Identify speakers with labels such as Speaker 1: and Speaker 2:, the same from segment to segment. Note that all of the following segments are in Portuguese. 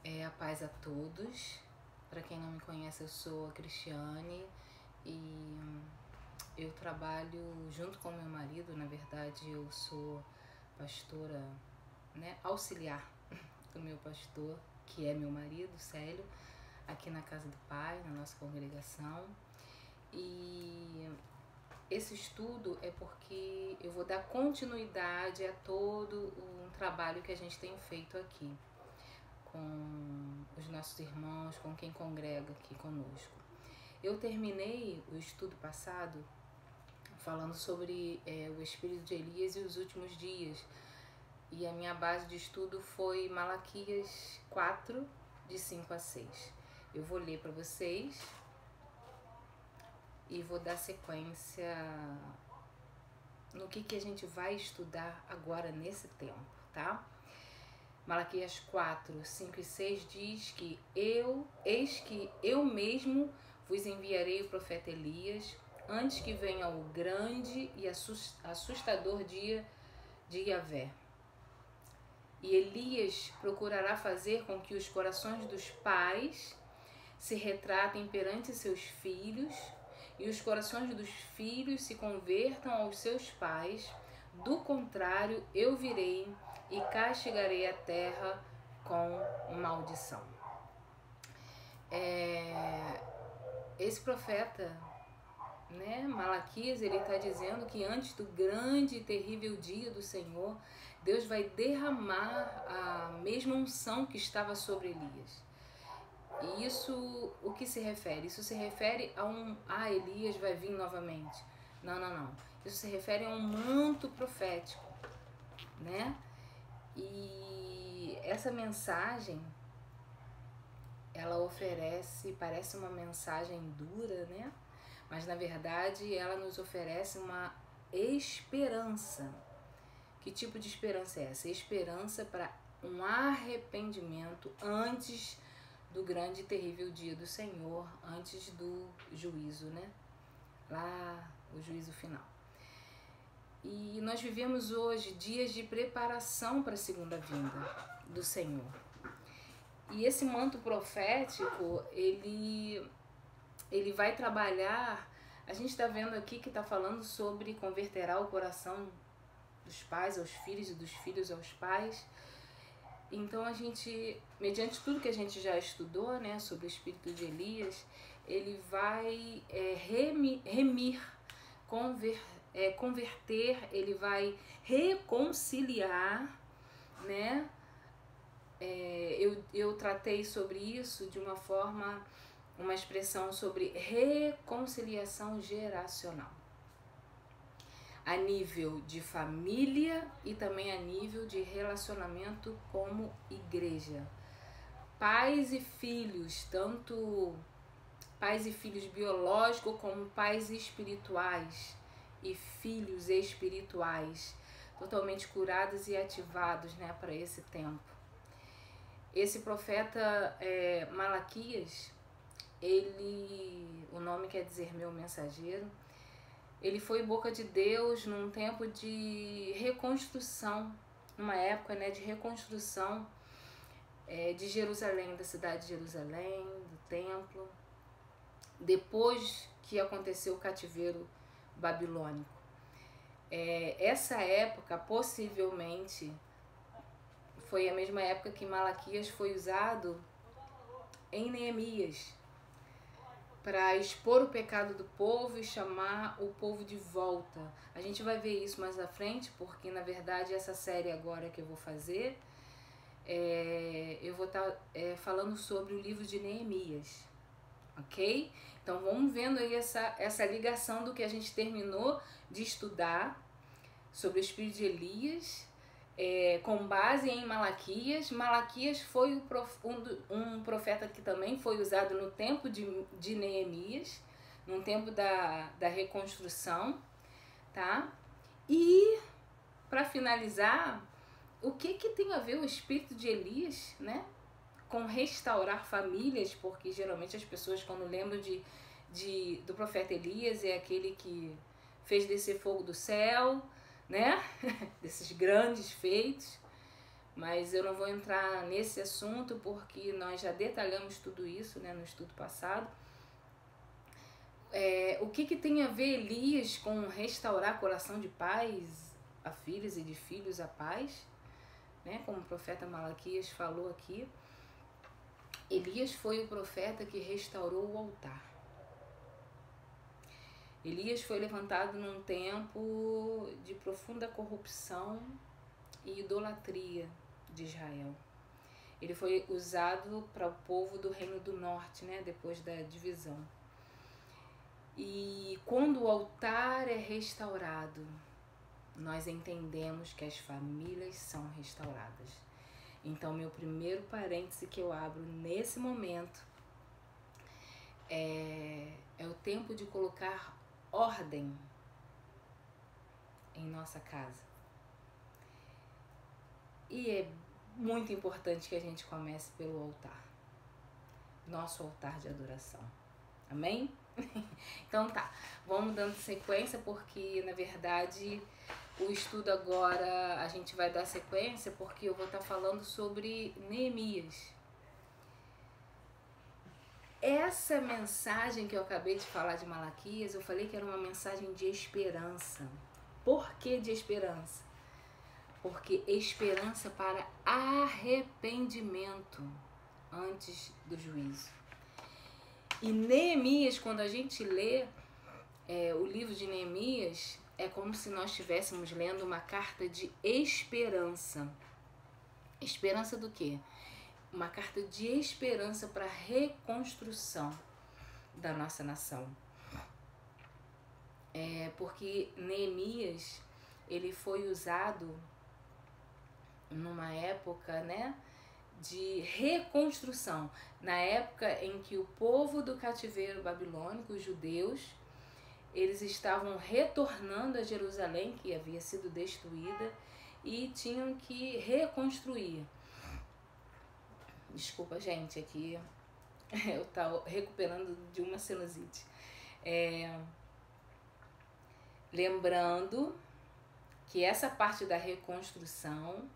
Speaker 1: A paz a todos. Para quem não me conhece, eu sou a Cristiane e eu trabalho junto com meu marido. Na verdade, eu sou pastora, auxiliar do meu pastor, que é meu marido, Célio, aqui na Casa do Pai, na nossa congregação. E esse estudo é porque eu vou dar continuidade a todo um trabalho que a gente tem feito aqui com os nossos irmãos, com quem congrega aqui conosco. Eu terminei o estudo passado falando sobre o espírito de Elias e os últimos dias. E a minha base de estudo foi Malaquias 4, de 5 a 6. Eu vou ler para vocês e vou dar sequência no que a gente vai estudar agora nesse tempo, tá? Malaquias 4, 5 e 6 diz que eis que eu mesmo vos enviarei o profeta Elias antes que venha o grande e assustador dia de Yahvé. E Elias procurará fazer com que os corações dos pais se retratem perante seus filhos e os corações dos filhos se convertam aos seus pais. Do contrário, eu virei e castigarei a terra com maldição. Esse profeta, Malaquias, ele está dizendo que antes do grande e terrível dia do Senhor, Deus vai derramar a mesma unção que estava sobre Elias. E isso, o que se refere? Isso se refere a Elias vai vir novamente. Não. Isso se refere a um manto profético, E essa mensagem, ela parece uma mensagem dura, Mas na verdade ela nos oferece uma esperança. Que tipo de esperança é essa? Esperança para um arrependimento antes do grande e terrível dia do Senhor, antes do juízo, Lá, o juízo final. E nós vivemos hoje dias de preparação para a segunda vinda do Senhor. E esse manto profético, ele vai trabalhar. A gente está vendo aqui que está falando sobre converterá o coração dos pais aos filhos e dos filhos aos pais. Então a gente, mediante tudo que a gente já estudou, sobre o espírito de Elias, ele vai converter, ele vai reconciliar, Eu tratei sobre isso de uma forma, uma expressão sobre reconciliação geracional. A nível de família e também a nível de relacionamento como igreja. Pais e filhos, tanto pais e filhos biológicos como pais espirituais e filhos espirituais, totalmente curados e ativados, para esse tempo. Esse profeta Malaquias, o nome quer dizer meu mensageiro, ele foi boca de Deus num tempo de reconstrução, numa época de reconstrução de Jerusalém, da cidade de Jerusalém, do templo, depois que aconteceu o cativeiro babilônico. Essa época, possivelmente, foi a mesma época que Malaquias foi usado em Neemias, para expor o pecado do povo e chamar o povo de volta. A gente vai ver isso mais à frente, porque na verdade essa série agora que eu vou fazer, eu vou estar falando sobre o livro de Neemias, ok? Então vamos vendo aí essa ligação do que a gente terminou de estudar sobre o espírito de Elias, com base em Malaquias. Malaquias foi um profeta que também foi usado no tempo de Neemias, no tempo da reconstrução, tá? E, para finalizar, o que tem a ver o espírito de Elias, com restaurar famílias? Porque geralmente as pessoas, quando lembram do profeta Elias, é aquele que fez descer fogo do céu, desses grandes feitos. mas eu não vou entrar nesse assunto porque nós já detalhamos tudo isso, né, no estudo passado. O que tem a ver Elias com restaurar coração de pais a filhos e de filhos a pais, né, como o profeta Malaquias falou aqui. Elias foi o profeta que restaurou o altar. Elias foi levantado num tempo de profunda corrupção e idolatria de Israel. Ele foi usado para o povo do Reino do Norte, né, depois da divisão. E quando o altar é restaurado, nós entendemos que as famílias são restauradas. Então, meu primeiro parêntese que eu abro nesse momento é o tempo de colocar ordem em nossa casa. E é muito importante que a gente comece pelo altar, nosso altar de adoração. Amém? Então tá, vamos dando sequência, porque na verdade o estudo agora a gente vai dar sequência porque eu vou estar falando sobre Neemias. Essa mensagem que eu acabei de falar de Malaquias, eu falei que era uma mensagem de esperança. Por que de esperança? Porque esperança para arrependimento antes do juízo. E Neemias, quando a gente lê o livro de Neemias, é como se nós estivéssemos lendo uma carta de esperança. Esperança do quê? Uma carta de esperança para a reconstrução da nossa nação. Porque Neemias, ele foi usado numa época, né, de reconstrução. Na época em que o povo do cativeiro babilônico, os judeus, eles estavam retornando a Jerusalém, que havia sido destruída, e tinham que reconstruir. Desculpa, gente, aqui eu estava recuperando de uma sinusite. Lembrando que essa parte da reconstrução,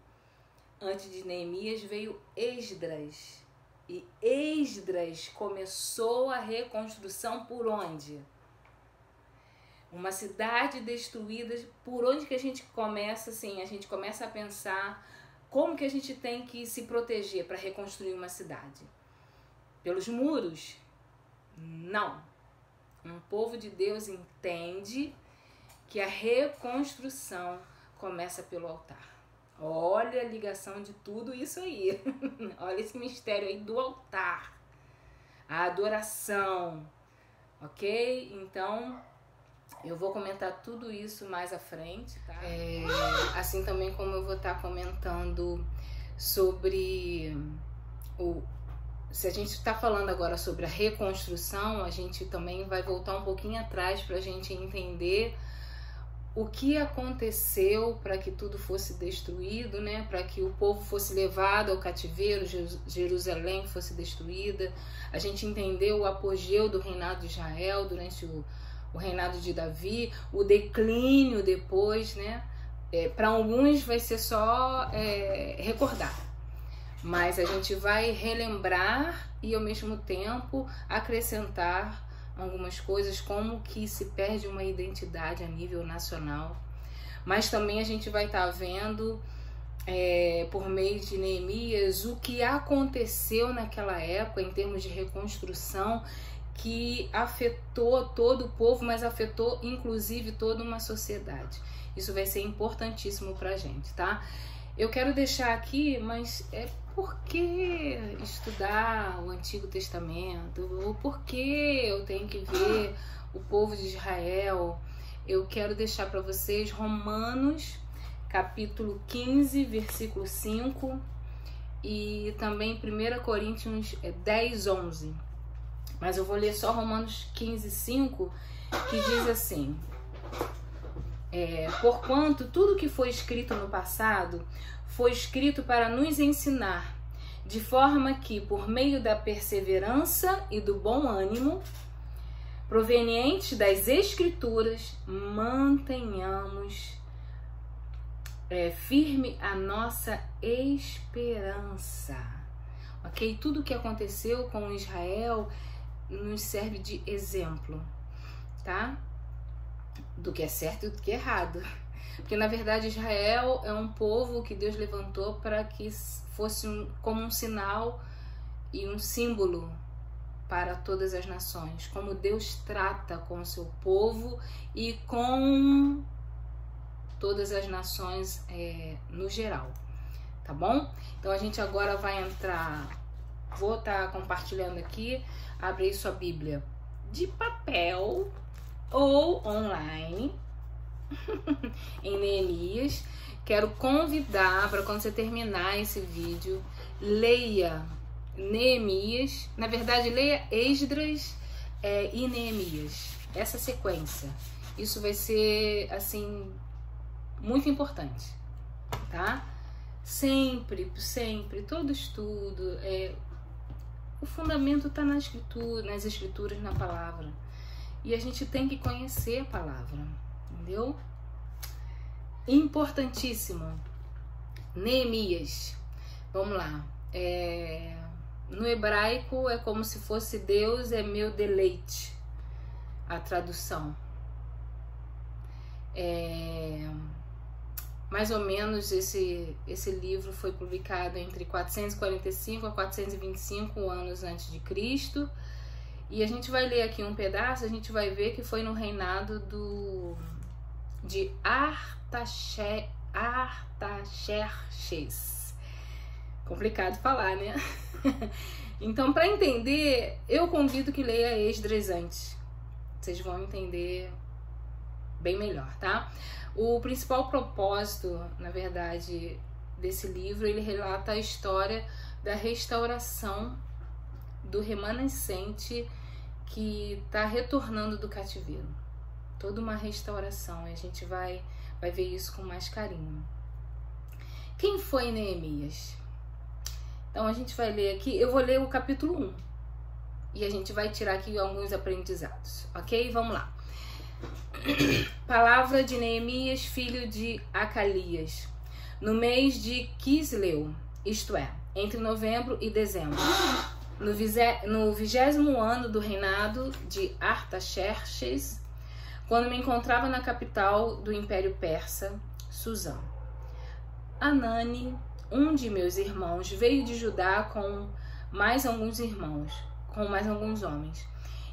Speaker 1: antes de Neemias, veio Esdras. E Esdras começou a reconstrução por onde? Uma cidade destruída. Por onde que a gente começa? Assim, a gente começa a pensar como que a gente tem que se proteger para reconstruir uma cidade. Pelos muros? Não. Um povo de Deus entende que a reconstrução começa pelo altar. Olha a ligação de tudo isso aí. Olha esse mistério aí do altar. A adoração. Ok? Então, eu vou comentar tudo isso mais à frente, tá? Assim também como eu vou estar comentando sobre se a gente está falando agora sobre a reconstrução, a gente também vai voltar um pouquinho atrás para a gente entender o que aconteceu para que tudo fosse destruído, né? Para que o povo fosse levado ao cativeiro, Jerusalém fosse destruída. A gente entendeu o apogeu do reinado de Israel durante o reinado de Davi, o declínio depois, né? Para alguns vai ser só recordar, mas a gente vai relembrar e ao mesmo tempo acrescentar algumas coisas, como que se perde uma identidade a nível nacional. Mas também a gente vai estar vendo, por meio de Neemias, o que aconteceu naquela época em termos de reconstrução, que afetou todo o povo, mas afetou inclusive toda uma sociedade. Isso vai ser importantíssimo pra gente, tá? Eu quero deixar aqui, mas por que estudar o Antigo Testamento? Ou por que eu tenho que ver o povo de Israel? Eu quero deixar para vocês Romanos, capítulo 15, versículo 5, e também 1 Coríntios 10, 11. Mas eu vou ler só Romanos 15, 5, que diz assim: porquanto tudo que foi escrito no passado foi escrito para nos ensinar, de forma que, por meio da perseverança e do bom ânimo provenientes das Escrituras, mantenhamos firme a nossa esperança. Ok? Tudo que aconteceu com Israel nos serve de exemplo, tá? Do que é certo e do que é errado. Porque na verdade Israel é um povo que Deus levantou para que fosse como um sinal e um símbolo para todas as nações. Como Deus trata com o seu povo e com todas as nações no geral. Tá bom? Então a gente agora vai entrar, vou estar compartilhando aqui, abre aí sua Bíblia de papel ou online em Neemias. Quero convidar para quando você terminar esse vídeo, leia Neemias, na verdade leia Esdras e Neemias, essa sequência. Isso vai ser assim muito importante, tá? Sempre, todo estudo, o fundamento está nas escrituras, na palavra. E a gente tem que conhecer a palavra, entendeu? Importantíssimo. Neemias. Vamos lá. No hebraico é como se fosse Deus é meu deleite. A tradução. Mais ou menos esse livro foi publicado entre 445 a 425 anos antes de Cristo. E a gente vai ler aqui um pedaço, a gente vai ver que foi no reinado de Artaxerxes. Complicado falar, né? Então, para entender, eu convido que leia Esdras antes. Vocês vão entender bem melhor, tá? O principal propósito, na verdade, desse livro, ele relata a história da restauração do remanescente que está retornando do cativeiro. Toda uma restauração, e a gente vai ver isso com mais carinho. Quem foi Neemias? Então a gente vai ler aqui, eu vou ler o capítulo 1 e a gente vai tirar aqui alguns aprendizados, ok? Vamos lá. Palavra de Neemias, filho de Acalias, no mês de Quisleu, isto é, entre novembro e dezembro, no 20º ano do reinado de Artaxerxes, quando me encontrava na capital do Império Persa, Susã. Anani, um de meus irmãos, veio de Judá com mais alguns homens.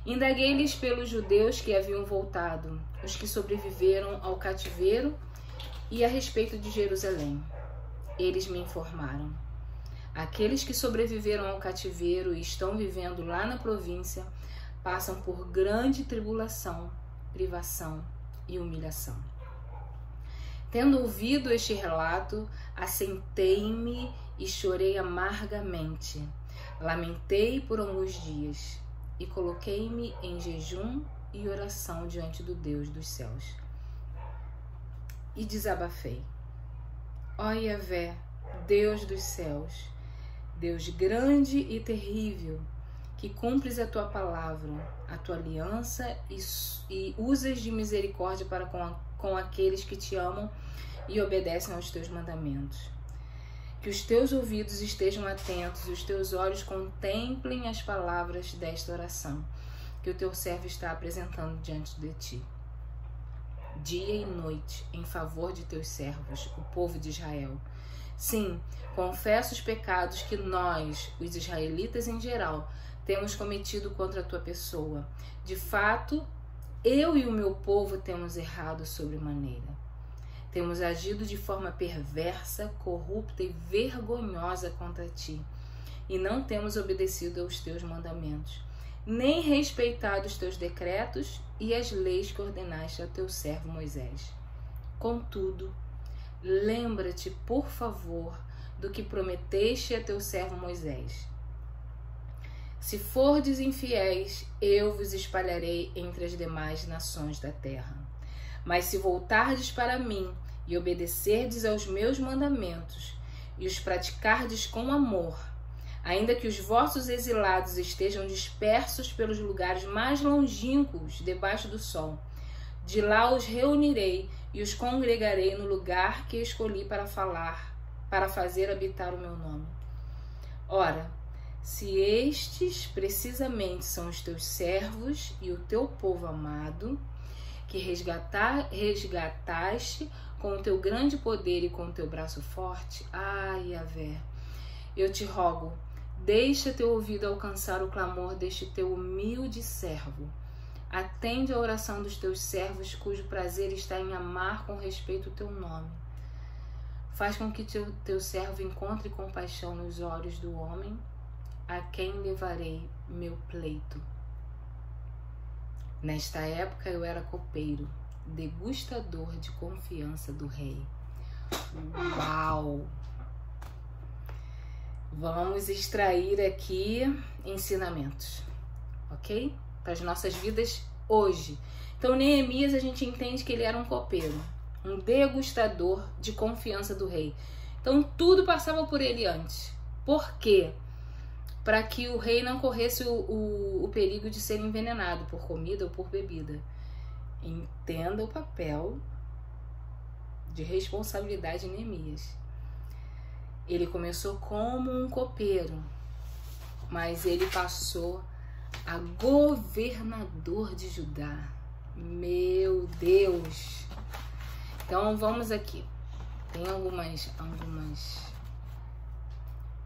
Speaker 1: Indaguei-lhes pelos judeus que haviam voltado, os que sobreviveram ao cativeiro, e a respeito de Jerusalém. Eles me informaram: aqueles que sobreviveram ao cativeiro e estão vivendo lá na província passam por grande tribulação, privação e humilhação. Tendo ouvido este relato, assentei-me e chorei amargamente. Lamentei por alguns dias e coloquei-me em jejum e oração diante do Deus dos céus. E desabafei: ó Yahvé, Deus dos céus, Deus grande e terrível, que cumpres a tua palavra, a tua aliança e usas de misericórdia para com aqueles que te amam e obedecem aos teus mandamentos. Que os teus ouvidos estejam atentos e os teus olhos contemplem as palavras desta oração que o teu servo está apresentando diante de ti, dia e noite, em favor de teus servos, o povo de Israel. Sim, confesso os pecados que nós, os israelitas em geral, temos cometido contra a tua pessoa. De fato, eu e o meu povo temos errado sobremaneira. Temos agido de forma perversa, corrupta e vergonhosa contra ti, e não temos obedecido aos teus mandamentos, nem respeitado os teus decretos e as leis que ordenaste ao teu servo Moisés. Contudo, lembra-te, por favor, do que prometeste a teu servo Moisés. Se fordes infiéis, eu vos espalharei entre as demais nações da terra. Mas se voltardes para mim e obedecerdes aos meus mandamentos e os praticardes com amor, ainda que os vossos exilados estejam dispersos pelos lugares mais longínquos debaixo do sol, De lá os reunirei e os congregarei no lugar que escolhi para fazer habitar o meu nome. Ora, se estes precisamente são os teus servos e o teu povo amado, que resgataste com o teu grande poder e com o teu braço forte, ai, Yahvé, eu te rogo, deixa teu ouvido alcançar o clamor deste teu humilde servo. Atende a oração dos teus servos, cujo prazer está em amar com respeito o teu nome. Faz com que teu servo encontre compaixão nos olhos do homem, a quem levarei meu pleito. Nesta época eu era copeiro, degustador de confiança do rei. Uau! Vamos extrair aqui ensinamentos, ok? Para as nossas vidas hoje. Então, Neemias, a gente entende que ele era um copeiro, um degustador de confiança do rei. Então, tudo passava por ele antes. Por quê? Para que o rei não corresse o perigo de ser envenenado por comida ou por bebida. Entenda o papel de responsabilidade de Neemias. Ele começou como um copeiro, mas ele passou a governador de Judá. Meu Deus! Então vamos aqui. Tem algumas.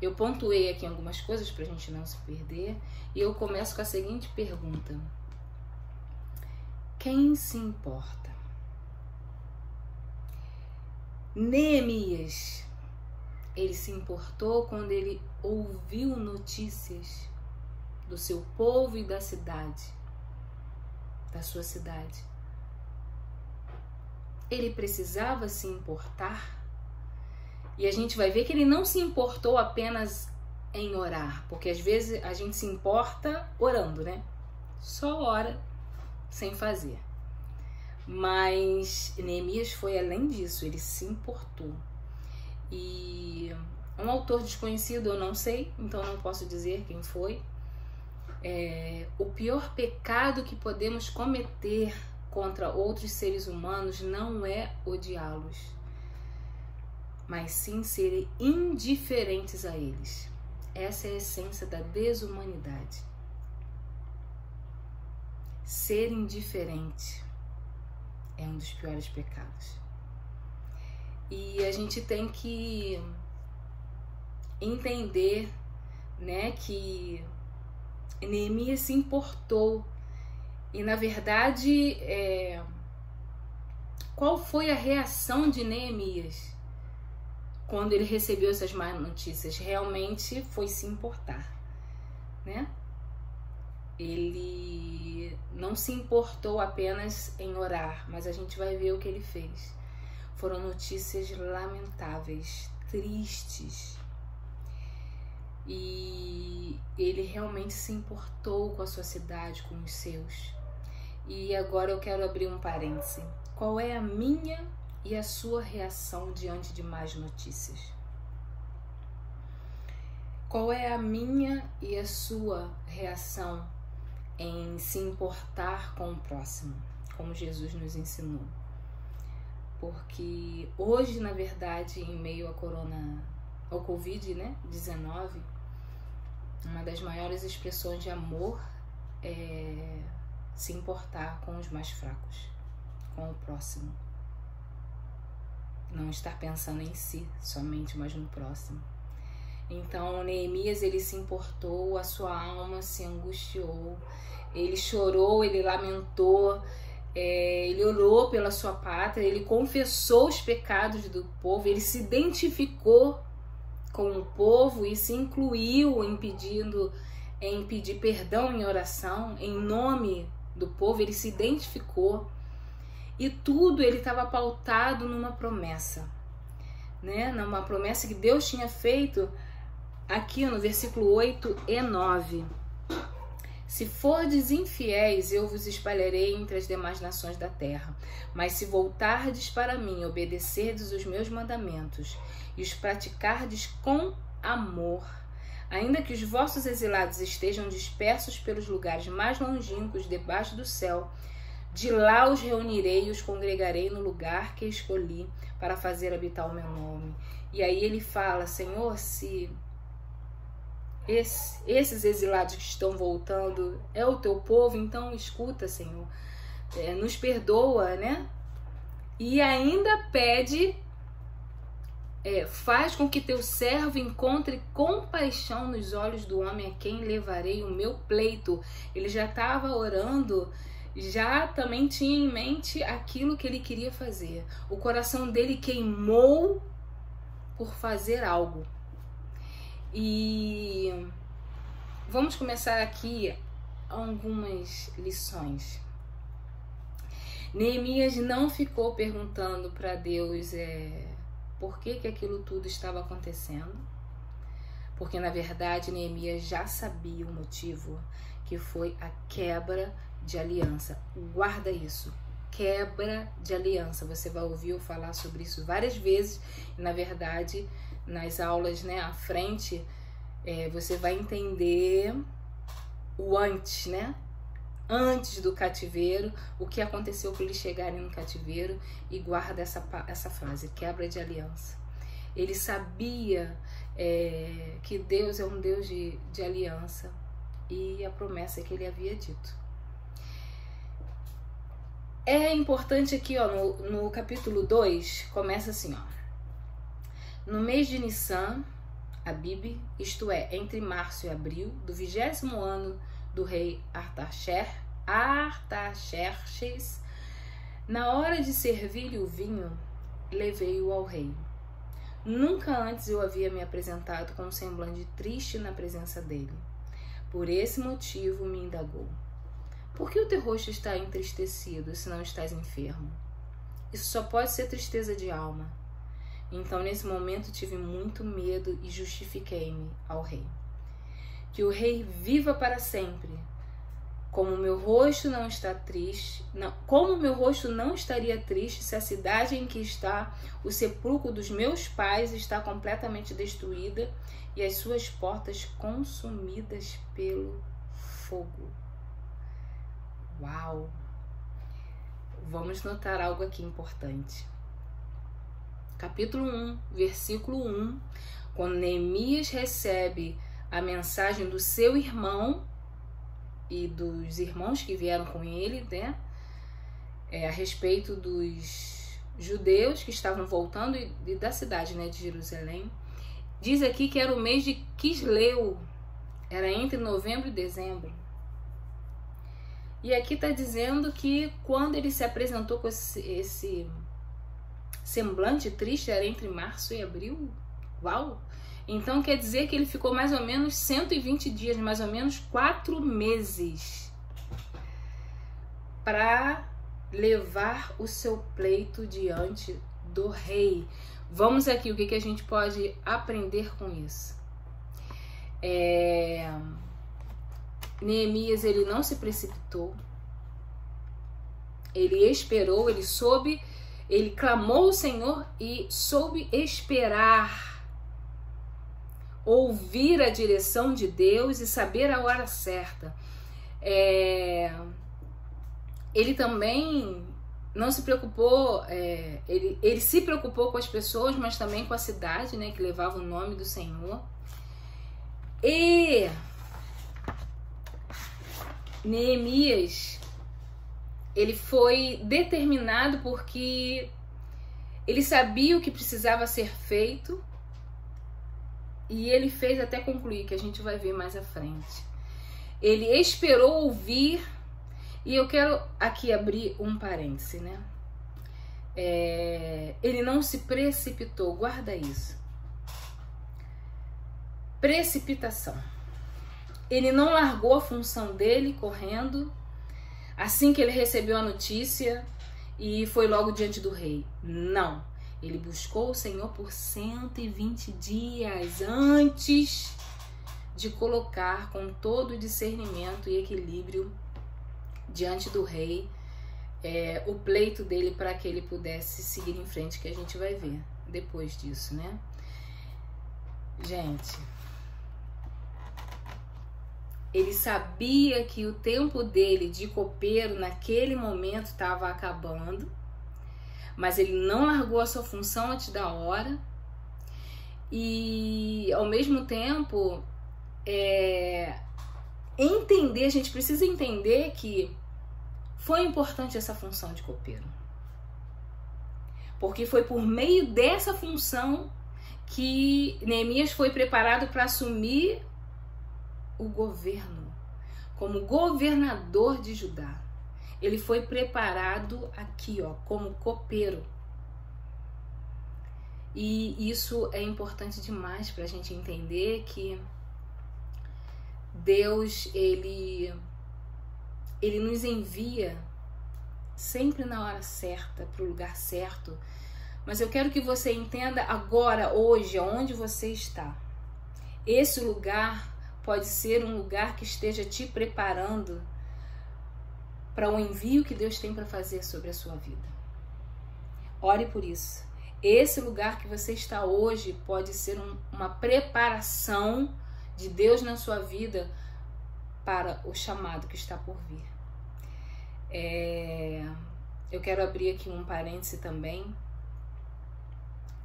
Speaker 1: Eu pontuei aqui algumas coisas para a gente não se perder. E eu começo com a seguinte pergunta: quem se importa? Neemias, ele se importou quando ele ouviu notícias do seu povo e da cidade, da sua cidade. Ele precisava se importar. E a gente vai ver que ele não se importou apenas em orar, porque às vezes a gente se importa orando, né? Só ora sem fazer. Mas Neemias foi além disso, ele se importou. E um autor desconhecido, eu não sei, então não posso dizer quem foi. O pior pecado que podemos cometer contra outros seres humanos não é odiá-los, mas sim serem indiferentes a eles. Essa é a essência da desumanidade. Ser indiferente é um dos piores pecados. E a gente tem que entender, né, que Neemias se importou. E na verdade, qual foi a reação de Neemias quando ele recebeu essas más notícias? Realmente foi se importar, né? Ele não se importou apenas em orar, mas a gente vai ver o que ele fez. Foram notícias lamentáveis, tristes. E ele realmente se importou com a sua cidade, com os seus. E agora eu quero abrir um parêntese. Qual é a minha e a sua reação diante de más notícias? Qual é a minha e a sua reação em se importar com o próximo, como Jesus nos ensinou? Porque hoje, na verdade, em meio ao Covid, né, 19, uma das maiores expressões de amor é se importar com os mais fracos, com o próximo. Não estar pensando em si somente, mas no próximo. Então, Neemias, ele se importou, a sua alma se angustiou, ele chorou, ele lamentou, ele orou pela sua pátria, ele confessou os pecados do povo, ele se identificou com o povo e se incluiu em pedir perdão em oração, em nome do povo. Ele se identificou. E tudo ele estava pautado numa promessa, né? Numa promessa que Deus tinha feito aqui no versículo 8 e 9. Se fordes infiéis, eu vos espalharei entre as demais nações da terra. Mas se voltardes para mim, obedecerdes os meus mandamentos e os praticardes com amor, ainda que os vossos exilados estejam dispersos pelos lugares mais longínquos debaixo do céu, De lá os reunirei e os congregarei no lugar que escolhi para fazer habitar o meu nome. E aí ele fala, Senhor, se esses exilados que estão voltando é o teu povo, então escuta, Senhor, nos perdoa, né? E ainda pede, faz com que teu servo encontre compaixão nos olhos do homem a quem levarei o meu pleito. Ele já estava orando, já também tinha em mente aquilo que ele queria fazer. O coração dele queimou por fazer algo. E vamos começar aqui algumas lições. Neemias não ficou perguntando para Deus por que aquilo tudo estava acontecendo, porque na verdade Neemias já sabia o motivo, que foi a quebra de aliança. Guarda isso, quebra de aliança. Você vai ouvir eu falar sobre isso várias vezes, e na verdade nas aulas, né, à frente, você vai entender o antes, né? Antes do cativeiro, o que aconteceu para eles chegarem no cativeiro. E guarda essa frase, quebra de aliança. Ele sabia que Deus é um Deus de aliança, e a promessa que ele havia dito. É importante aqui, ó, no capítulo 2, começa assim, ó. No mês de Nissan, Abib, isto é, entre março e abril, do 20º ano do rei Artaxerxes, na hora de servir-lhe o vinho, levei-o ao rei. Nunca antes eu havia me apresentado com um semblante triste na presença dele. Por esse motivo me indagou: por que o teu rosto está entristecido se não estás enfermo? Isso só pode ser tristeza de alma. Então, nesse momento, tive muito medo e justifiquei-me ao rei. Que o rei viva para sempre. Como meu rosto não está triste, como meu rosto não estaria triste se a cidade em que está o sepulcro dos meus pais está completamente destruída e as suas portas consumidas pelo fogo. Uau! Vamos notar algo aqui importante. Capítulo 1, versículo 1, quando Neemias recebe a mensagem do seu irmão e dos irmãos que vieram com ele, né, a respeito dos judeus que estavam voltando e da cidade, né, de Jerusalém. Diz aqui que era o mês de Quisleu, era entre novembro e dezembro. E aqui está dizendo que quando ele se apresentou com esse semblante triste, era entre março e abril. Uau! Então quer dizer que ele ficou mais ou menos 120 dias, mais ou menos 4 meses, para levar o seu pleito diante do rei. Vamos aqui, o que a gente pode aprender com isso? Neemias, ele não se precipitou, ele esperou, ele clamou ao Senhor e soube esperar, ouvir a direção de Deus e saber a hora certa. Ele também não se preocupou, ele se preocupou com as pessoas, mas também com a cidade, né, que levava o nome do Senhor. E Neemias, ele foi determinado porque ele sabia o que precisava ser feito e ele fez até concluir, que a gente vai ver mais à frente. Ele esperou ouvir, e eu quero aqui abrir um parêntese, né? Ele não se precipitou, guarda isso. Precipitação. Ele não largou a função dele correndo assim que ele recebeu a notícia e foi logo diante do rei. Não. Ele buscou o Senhor por 120 dias antes de colocar com todo o discernimento e equilíbrio diante do rei o pleito dele, para que ele pudesse seguir em frente, que a gente vai ver depois disso, né? Gente, Ele sabia que o tempo dele de copeiro naquele momento estava acabando, mas ele não largou a sua função antes da hora. E ao mesmo tempo, a gente precisa entender que foi importante essa função de copeiro, porque foi por meio dessa função que Neemias foi preparado para assumir o governo, como governador de Judá. Ele foi preparado aqui, como copeiro. E isso é importante demais para a gente entender que Deus, ele nos envia sempre na hora certa, para o lugar certo. Mas eu quero que você entenda agora, hoje, onde você está. Esse lugar pode ser um lugar que esteja te preparando para o envio que Deus tem para fazer sobre a sua vida. Ore por isso. Esse lugar que você está hoje pode ser uma preparação de Deus na sua vida para o chamado que está por vir. Eu quero abrir aqui um parêntese também,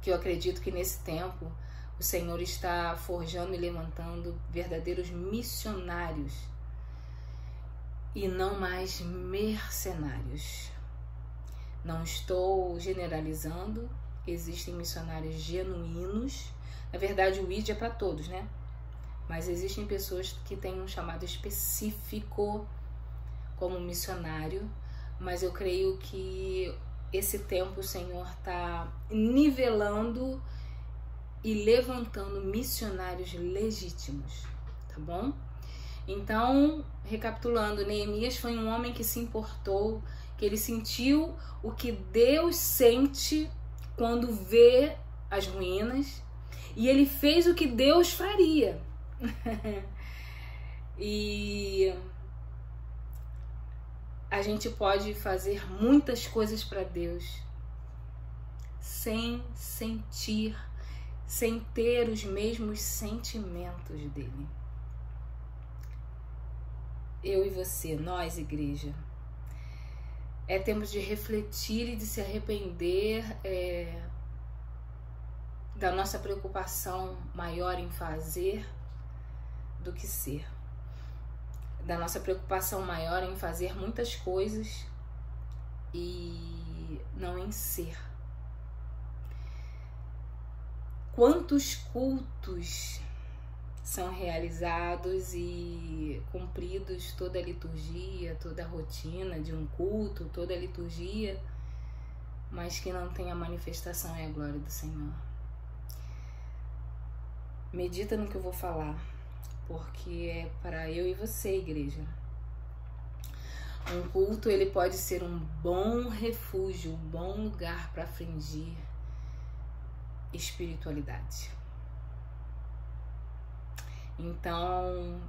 Speaker 1: que eu acredito que nesse tempo o Senhor está forjando e levantando verdadeiros missionários e não mais mercenários. Não estou generalizando, existem missionários genuínos. Na verdade, o ID é para todos, né? Mas existem pessoas que têm um chamado específico como missionário, mas eu creio que esse tempo o Senhor está nivelando e levantando missionários legítimos, tá bom? Então, recapitulando, Neemias foi um homem que se importou, que ele sentiu o que Deus sente quando vê as ruínas, e ele fez o que Deus faria. E a gente pode fazer muitas coisas para Deus sem sentir, sem ter os mesmos sentimentos dele. Eu e você, nós, igreja, é tempo de refletir e de se arrepender da nossa preocupação maior em fazer do que ser. Da nossa preocupação maior em fazer muitas coisas e não em ser. Quantos cultos são realizados e cumpridos, toda a liturgia, toda a rotina de um culto, toda a liturgia, mas que não tem a manifestação e a glória do Senhor. Medita no que eu vou falar, porque é para eu e você, igreja. Um culto, ele pode ser um bom refúgio, um bom lugar para afligir espiritualidade. Então,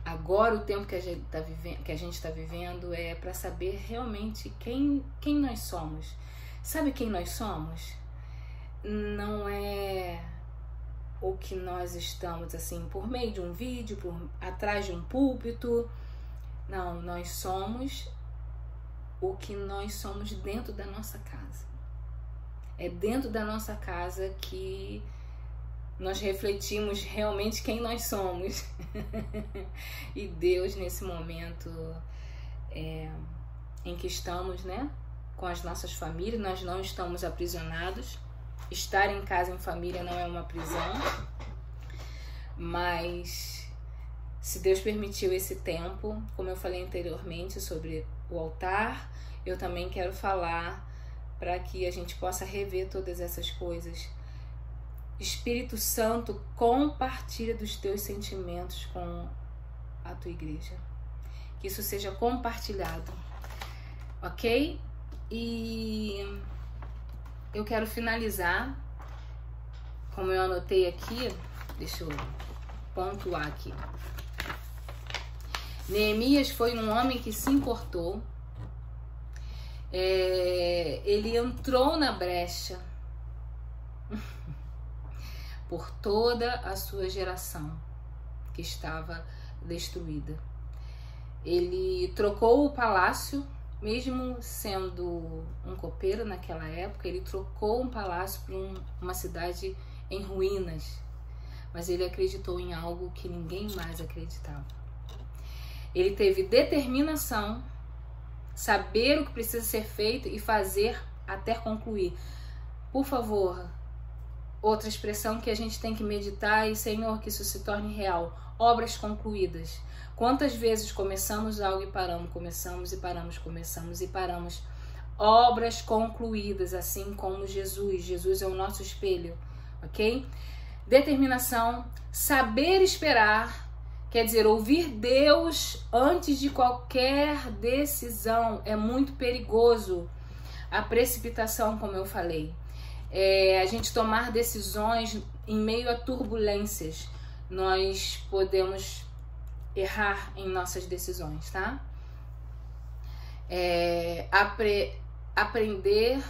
Speaker 1: agora o tempo que a gente está vivendo é para saber realmente quem nós somos. Sabe quem nós somos? Não é o que nós estamos assim por meio de um vídeo, atrás de um púlpito. Não, nós somos o que nós somos dentro da nossa casa. É dentro da nossa casa que nós refletimos realmente quem nós somos. E Deus, nesse momento em que estamos, né, com as nossas famílias, nós não estamos aprisionados. Estar em casa, em família, não é uma prisão. Mas se Deus permitiu esse tempo, como eu falei anteriormente sobre o altar, eu também quero falar para que a gente possa rever todas essas coisas. Espírito Santo, compartilha dos teus sentimentos com a tua igreja. Que isso seja compartilhado, ok? E eu quero finalizar, como eu anotei aqui, deixa eu pontuar aqui. Neemias foi um homem que se importou, ele entrou na brecha por toda a sua geração que estava destruída. Ele trocou o palácio, mesmo sendo um copeiro naquela época, ele trocou um palácio por uma cidade em ruínas. Mas ele acreditou em algo que ninguém mais acreditava. Ele teve determinação, saber o que precisa ser feito e fazer até concluir. Por favor, outra expressão que a gente tem que meditar e, Senhor, que isso se torne real. Obras concluídas. Quantas vezes começamos algo e paramos, começamos e paramos, começamos e paramos. Obras concluídas, assim como Jesus. Jesus é o nosso espelho, ok? Determinação, saber esperar, quer dizer, ouvir Deus antes de qualquer decisão. É muito perigoso a precipitação, como eu falei. A gente tomar decisões em meio a turbulências. Nós podemos errar em nossas decisões, tá? Aprender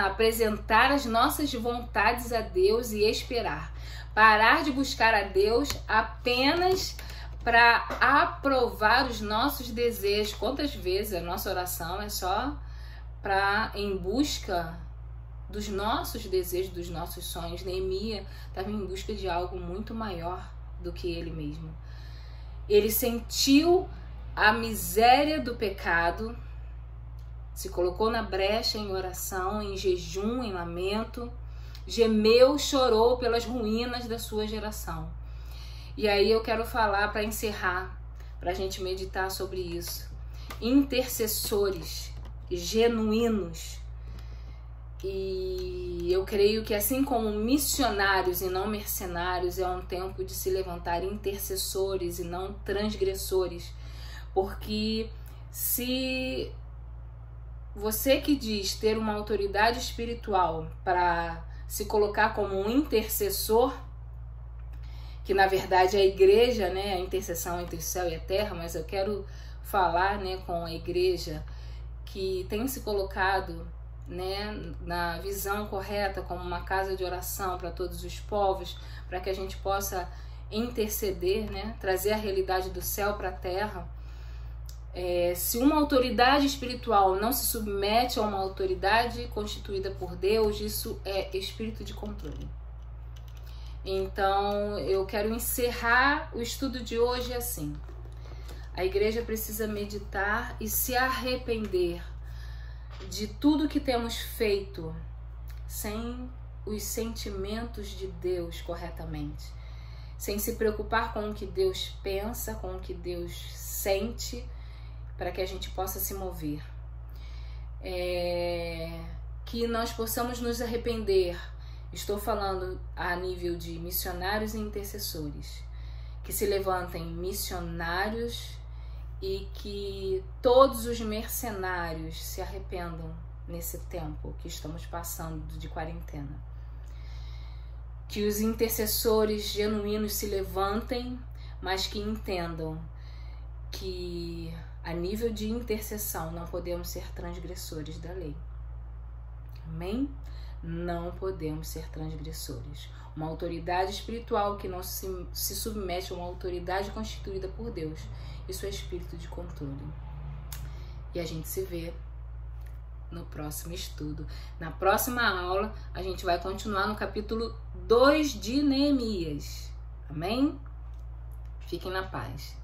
Speaker 1: apresentar as nossas vontades a Deus e esperar. Parar de buscar a Deus apenas para aprovar os nossos desejos. Quantas vezes a nossa oração é só em busca dos nossos desejos, dos nossos sonhos? Neemias estava em busca de algo muito maior do que ele mesmo. Ele sentiu a miséria do pecado, se colocou na brecha em oração, em jejum, em lamento, gemeu, chorou pelas ruínas da sua geração. E aí eu quero falar, para encerrar, para a gente meditar sobre isso. Intercessores genuínos. E eu creio que, assim como missionários e não mercenários, é um tempo de se levantar intercessores e não transgressores. Porque se você que diz ter uma autoridade espiritual para se colocar como um intercessor, que na verdade é a igreja, né, a intercessão entre o céu e a terra, mas eu quero falar, né, com a igreja que tem se colocado, né, na visão correta como uma casa de oração para todos os povos, para que a gente possa interceder, né, trazer a realidade do céu para a terra. Se uma autoridade espiritual não se submete a uma autoridade constituída por Deus, isso é espírito de controle. Então, eu quero encerrar o estudo de hoje assim. A igreja precisa meditar e se arrepender de tudo que temos feito sem os sentimentos de Deus corretamente, sem se preocupar com o que Deus pensa, com o que Deus sente, para que a gente possa se mover. Que nós possamos nos arrepender. Estou falando a nível de missionários e intercessores. Que se levantem missionários e que todos os mercenários se arrependam nesse tempo que estamos passando de quarentena. Que os intercessores genuínos se levantem, mas que entendam que a nível de intercessão não podemos ser transgressores da lei. Amém? Não podemos ser transgressores. Uma autoridade espiritual que não se submete a uma autoridade constituída por Deus, isso é espírito de controle. E a gente se vê no próximo estudo. Na próxima aula, a gente vai continuar no capítulo 2 de Neemias. Amém? Fiquem na paz.